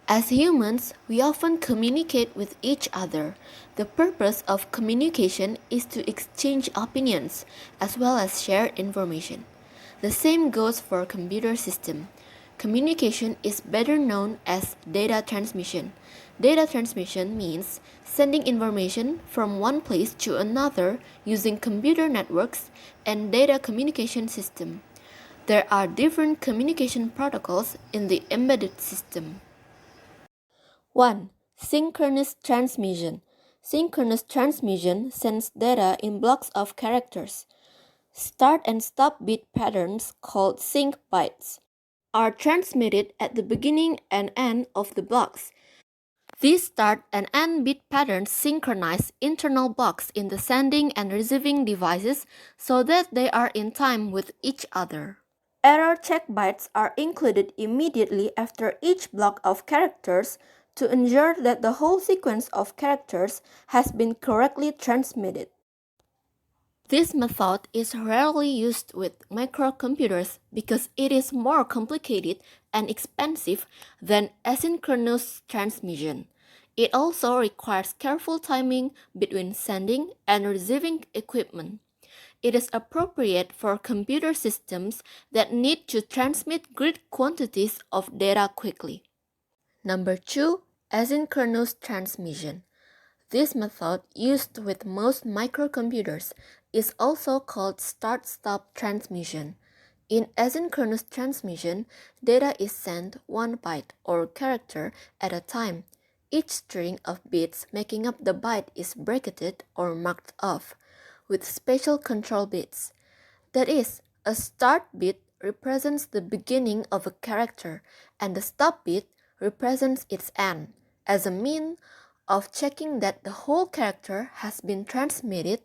As humans, we often communicate with each other. The purpose of communication is to exchange opinions as well as share information. The same goes for computer system. Communication is better known as data transmission. Data transmission means sending information from one place to another using computer networks and data communication system. There are different communication protocols in the embedded system. 1. Synchronous transmission. Synchronous transmission sends data in blocks of characters. Start and stop bit patterns, called sync bytes, are transmitted at the beginning and end of the blocks. These start and end bit patterns synchronize internal blocks in the sending and receiving devices so that they are in time with each other. Error check bytes are included immediately after each block of characters to ensure that the whole sequence of characters has been correctly transmitted. This method is rarely used with microcomputers because it is more complicated and expensive than asynchronous transmission. It also requires careful timing between sending and receiving equipment. It is appropriate for computer systems that need to transmit great quantities of data quickly. Number 2. Asynchronous transmission. This method, used with most microcomputers, is also called start-stop transmission. In asynchronous transmission, data is sent one byte or character at a time. Each string of bits making up the byte is bracketed or marked off with special control bits. That is, a start bit represents the beginning of a character and the stop bit represents its end. As a mean of checking that the whole character has been transmitted,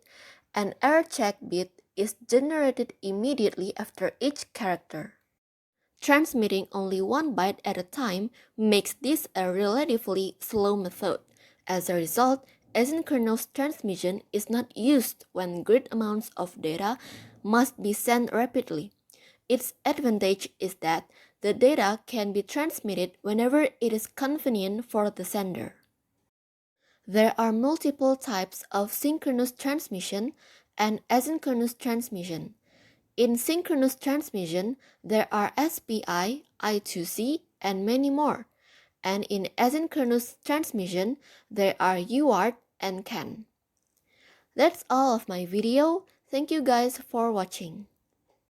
an error check bit is generated immediately after each character. Transmitting only one byte at a time makes this a relatively slow method. As a result, asynchronous transmission is not used when great amounts of data must be sent rapidly. Its advantage is that the data can be transmitted whenever it is convenient for the sender. There are multiple types of synchronous transmission and asynchronous transmission. In synchronous transmission, there are SPI, I2C, and many more. And in asynchronous transmission, there are UART and CAN. That's all of my video. Thank you guys for watching.